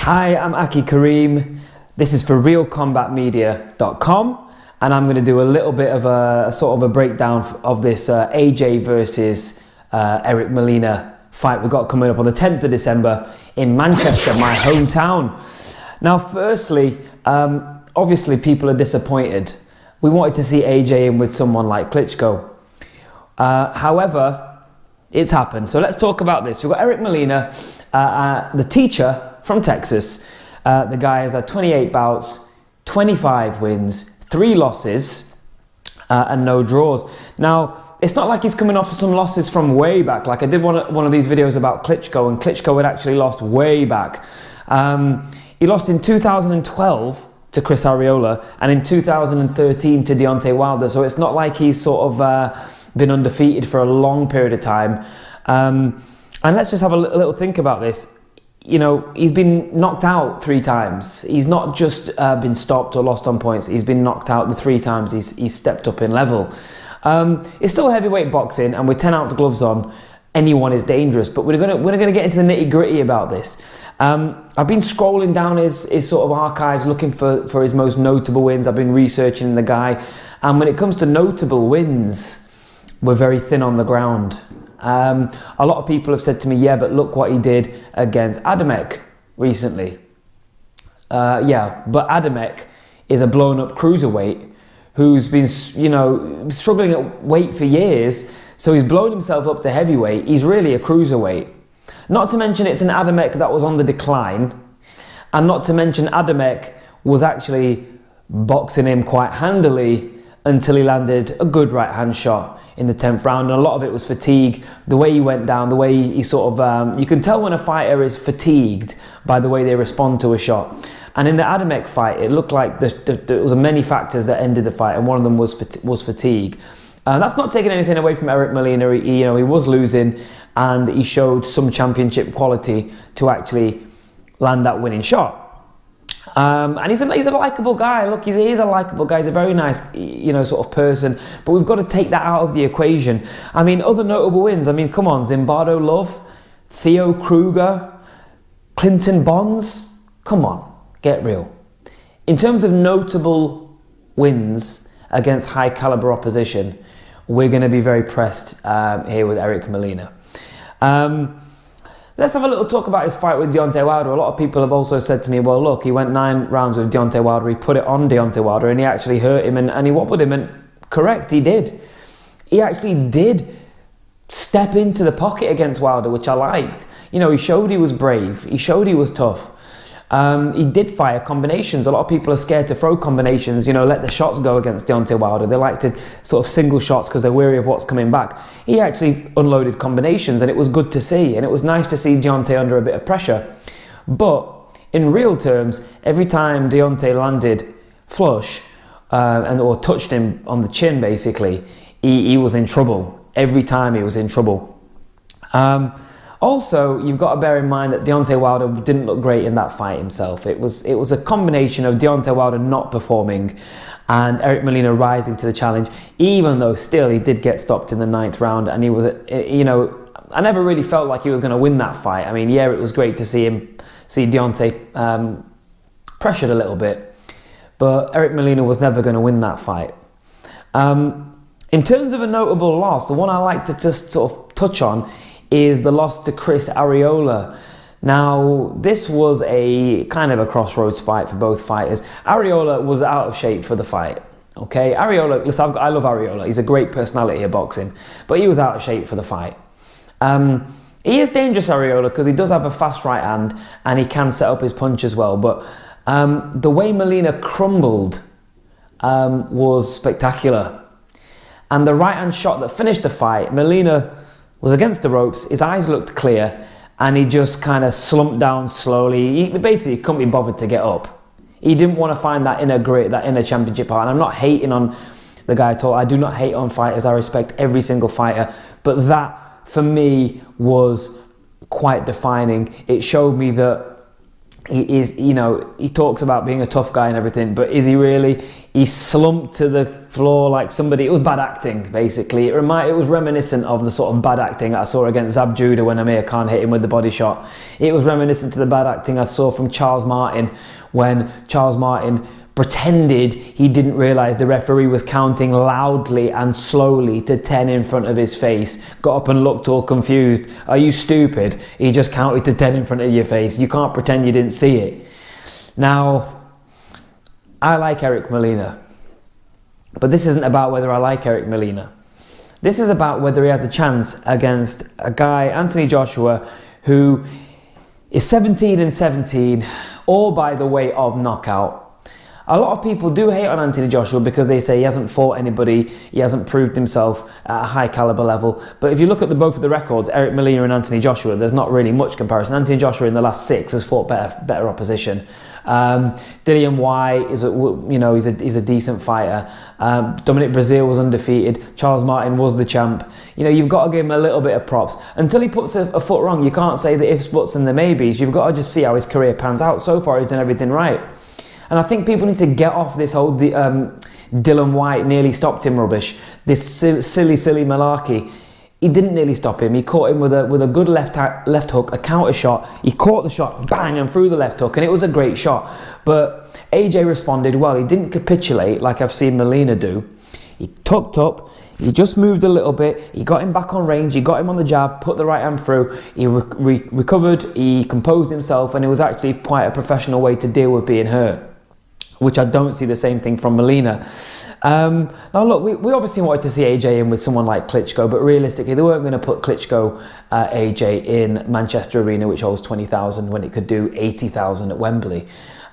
Hi, I'm Aki Kareem. This is for realcombatmedia.com, and I'm going to do a little bit of a sort of a breakdown of this AJ versus Eric Molina fight we've got coming up on the 10th of December in Manchester, my hometown. Now, firstly, obviously people are disappointed. We wanted to see AJ in with someone like Klitschko. However, it's happened. So let's talk about this. We've got Eric Molina, the teacher from Texas. The guy has had 28 bouts, 25 wins, 3 losses, and no draws. Now, it's not like he's coming off some losses from way back. Like I did one of these videos about Klitschko, and Klitschko had actually lost way back. He lost in 2012 to Chris Arreola, and in 2013 to Deontay Wilder. So it's not like he's sort of been undefeated for a long period of time. And let's just have a little think about this. You know, he's been knocked out 3 times. He's not just been stopped or lost on points. He's been knocked out the 3 times he's stepped up in level. It's still heavyweight boxing, and with 10-ounce gloves on, anyone is dangerous. But we're gonna get into the nitty-gritty about this. I've been scrolling down his sort of archives looking for his most notable wins. I've been researching the guy, and when it comes to notable wins, we're very thin on the ground. A lot of people have said to me, yeah, but look what he did against Adamek recently. Yeah, but Adamek is a blown-up cruiserweight who's been, you know, struggling at weight for years, so he's blown himself up to heavyweight. He's really a cruiserweight. Not to mention it's an Adamek that was on the decline, and not to mention Adamek was actually boxing him quite handily until he landed a good right-hand shot in the 10th round, and a lot of it was fatigue. The way he went down, the way he sort of, you can tell when a fighter is fatigued by the way they respond to a shot. And in the Adamek fight, it looked like there was many factors that ended the fight, and one of them was fatigue. That's not taking anything away from Eric Molina. He was losing, and he showed some championship quality to actually land that winning shot. And he's a likable guy. Look, he's a likable guy. He's a very nice, sort of person. But we've got to take that out of the equation. I mean, other notable wins. I mean, come on, Zimbardo Love, Theo Kruger, Clinton Bonds. Come on, get real. In terms of notable wins against high caliber opposition, we're going to be very pressed here with Eric Molina. Let's have a little talk about his fight with Deontay Wilder. A lot of people have also said to me, well, look, he went 9 rounds with Deontay Wilder, he put it on Deontay Wilder, and he actually hurt him, and he wobbled him, and correct, he did. He actually did step into the pocket against Wilder, which I liked. You know, he showed he was brave, he showed he was tough. He did fire combinations. A lot of people are scared to throw combinations, let the shots go against Deontay Wilder. They like to sort of single shots because they're wary of what's coming back. He actually unloaded combinations, and it was good to see. And it was nice to see Deontay under a bit of pressure. But in real terms, every time Deontay landed flush or touched him on the chin, basically, he was in trouble. Every time he was in trouble. Also, you've got to bear in mind that Deontay Wilder didn't look great in that fight himself. It was a combination of Deontay Wilder not performing and Eric Molina rising to the challenge, even though still he did get stopped in the 9th round, and he was, I never really felt like he was going to win that fight. I mean, yeah, it was great to see Deontay pressured a little bit, but Eric Molina was never going to win that fight. In terms of a notable loss, the one I like to just sort of touch on is the loss to Chris Arreola. Now, this was a kind of a crossroads fight for both fighters. Arreola was out of shape for the fight. Okay, Arreola, listen, I love Arreola. He's a great personality at boxing, but he was out of shape for the fight. He is dangerous, Arreola, because he does have a fast right hand and he can set up his punch as well. But the way Molina crumbled was spectacular. And the right hand shot that finished the fight, Molina was against the ropes, his eyes looked clear, and he just kind of slumped down slowly. He basically couldn't be bothered to get up. He didn't want to find that inner grit, that inner championship heart. And I'm not hating on the guy at all. I do not hate on fighters. I respect every single fighter. But that, for me, was quite defining. It showed me that he is, you know, he talks about being a tough guy and everything, but is he really? He slumped to the floor like somebody. It was bad acting, basically. It was reminiscent of the sort of bad acting I saw against Zab Judah when Amir Khan hit him with the body shot. It was reminiscent to the bad acting I saw from Charles Martin when Charles Martin pretended he didn't realise the referee was counting loudly and slowly to 10 in front of his face. Got up and looked all confused. Are you stupid? He just counted to 10 in front of your face. You can't pretend you didn't see it. Now, I like Eric Molina, but this isn't about whether I like Eric Molina. This is about whether he has a chance against a guy, Anthony Joshua, who is 17-17, all by the way of knockout. A lot of people do hate on Anthony Joshua because they say he hasn't fought anybody, he hasn't proved himself at a high caliber level. But if you look at both of the records, Eric Molina and Anthony Joshua, there's not really much comparison. Anthony Joshua in the last 6 has fought better opposition. Dillian White is he's a decent fighter. Dominic Breazeale was undefeated. Charles Martin was the champ. You know, you've got to give him a little bit of props. Until he puts a foot wrong, you can't say the ifs, buts and the maybes. You've got to just see how his career pans out. So far he's done everything right. And I think people need to get off this whole Dillian White nearly stopped him rubbish. This silly malarkey. He didn't nearly stop him. He caught him with a good left hook, a counter shot. He caught the shot, bang, and threw the left hook, and it was a great shot. But AJ responded well. He didn't capitulate like I've seen Molina do. He tucked up. He just moved a little bit. He got him back on range. He got him on the jab, put the right hand through. He recovered. He composed himself, and it was actually quite a professional way to deal with being hurt, which I don't see the same thing from Molina. Now look, we obviously wanted to see AJ in with someone like Klitschko, but realistically they weren't going to put Klitschko AJ in Manchester Arena, which holds 20,000 when it could do 80,000 at Wembley.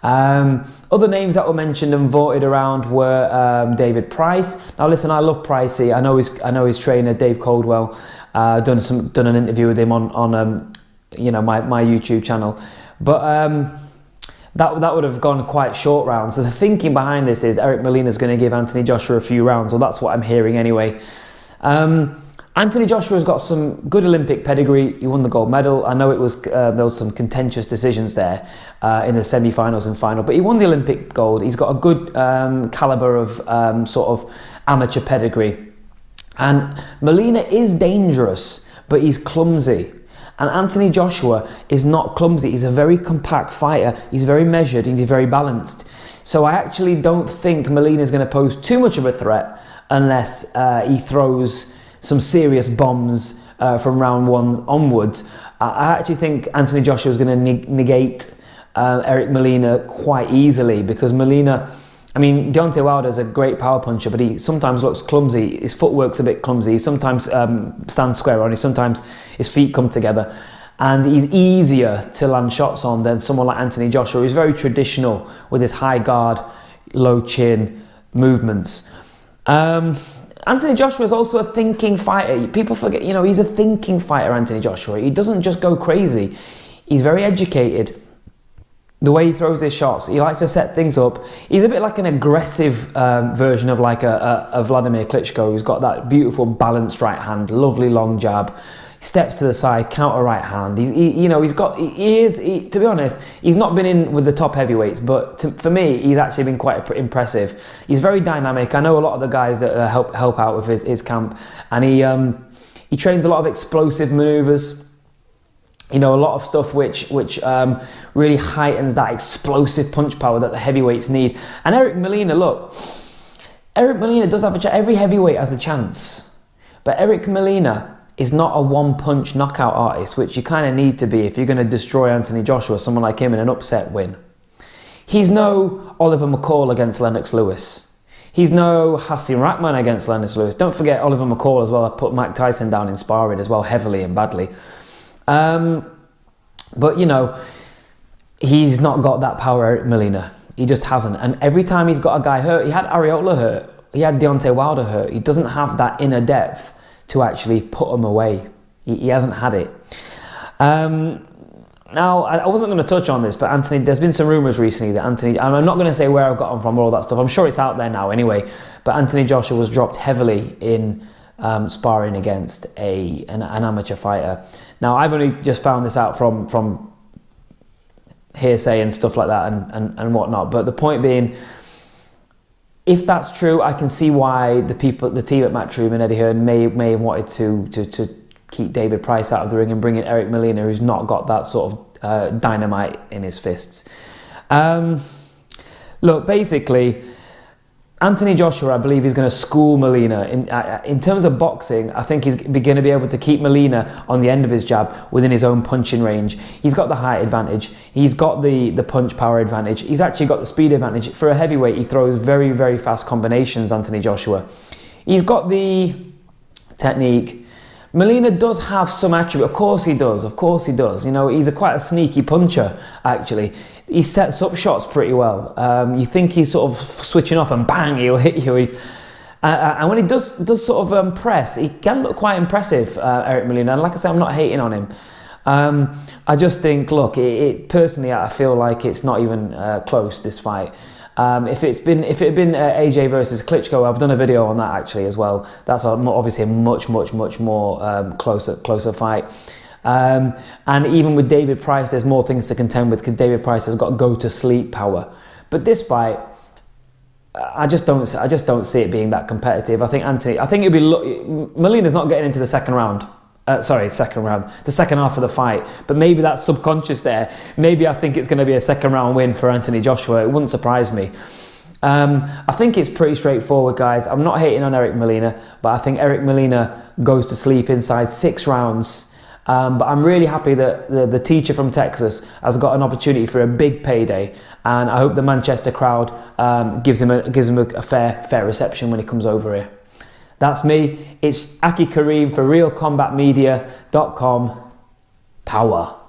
Other names that were mentioned and voted around were David Price. Now listen, I love Pricey. I know his trainer Dave Coldwell. Done an interview with him on my YouTube channel, but that would have gone quite short rounds. So the thinking behind this is Eric Molina is going to give Anthony Joshua a few rounds, or that's what I'm hearing anyway. Anthony Joshua's got some good Olympic pedigree. He won the gold medal. I know there was some contentious decisions there in the semi-finals and final, but he won the Olympic gold. He's got a good caliber of sort of amateur pedigree. And Molina is dangerous, but he's clumsy. And Anthony Joshua is not clumsy. He's a very compact fighter. He's very measured and he's very balanced. So I actually don't think Molina is going to pose too much of a threat unless he throws some serious bombs from round 1 onwards. I actually think Anthony Joshua is going to negate Eric Molina quite easily, because Molina, I mean, Deontay Wilder's a great power puncher, but he sometimes looks clumsy. His footwork's a bit clumsy. He sometimes stands square on. Sometimes his feet come together. And he's easier to land shots on than someone like Anthony Joshua. He's very traditional with his high guard, low chin movements. Anthony Joshua is also a thinking fighter. People forget, he's a thinking fighter, Anthony Joshua. He doesn't just go crazy. He's very educated. The way he throws his shots, he likes to set things up. He's a bit like an aggressive version of like a Vladimir Klitschko, who's got that beautiful balanced right hand, lovely long jab. He steps to the side, counter right hand. To be honest, he's not been in with the top heavyweights, but for me, he's actually been quite impressive. He's very dynamic. I know a lot of the guys that help out with his camp, and he trains a lot of explosive maneuvers. A lot of stuff which really heightens that explosive punch power that the heavyweights need. And Eric Molina, look, Eric Molina does have a chance. Every heavyweight has a chance. But Eric Molina is not a one-punch knockout artist, which you kind of need to be if you're going to destroy Anthony Joshua, someone like him, in an upset win. He's no Oliver McCall against Lennox Lewis. He's no Hasim Rahman against Lennox Lewis. Don't forget Oliver McCall as well. I put Mike Tyson down in sparring as well, heavily and badly. But he's not got that power, Eric Molina. He just hasn't. And every time he's got a guy hurt, he had Ariola hurt, he had Deontay Wilder hurt. He doesn't have that inner depth to actually put him away. He hasn't had it. Now, I wasn't going to touch on this, but Anthony, there's been some rumours recently that Anthony, I'm not going to say where I've got him from or all that stuff. I'm sure it's out there now anyway. But Anthony Joshua was dropped heavily in sparring against an amateur fighter. Now, I've only just found this out from hearsay and stuff like that and whatnot. But the point being, if that's true, I can see why the team at Matchroom and Eddie Hearn may have wanted to keep David Price out of the ring and bring in Eric Molina, who's not got that sort of dynamite in his fists. Look, basically, Anthony Joshua, I believe, is going to school Molina. In terms of boxing, I think he's going to be able to keep Molina on the end of his jab within his own punching range. He's got the height advantage. He's got the punch power advantage. He's actually got the speed advantage. For a heavyweight, he throws very, very fast combinations, Anthony Joshua. He's got the technique. Molina does have some attribute. Of course he does. Of course he does. You know, he's quite a sneaky puncher, actually. He sets up shots pretty well. You think he's sort of switching off and bang, he'll hit you. And when he does sort of press, he can look quite impressive, Eric Molina. And like I said, I'm not hating on him. I just think, look, personally, I feel like it's not even close, this fight. If it had been AJ versus Klitschko, I've done a video on that actually as well. That's obviously a much more closer fight. And even with David Price, there's more things to contend with because David Price has got go to sleep power. But this fight, I just don't see it being that competitive. I think it'd be Molina's not getting into the second round. The second half of the fight. But maybe that's subconscious there. Maybe I think it's going to be a second round win for Anthony Joshua. It wouldn't surprise me. I think it's pretty straightforward, guys. I'm not hating on Eric Molina, but I think Eric Molina goes to sleep inside 6 rounds. But I'm really happy that the teacher from Texas has got an opportunity for a big payday, and I hope the Manchester crowd gives him a fair reception when he comes over here. That's me. It's Aki Kareem for RealCombatMedia.com. Power.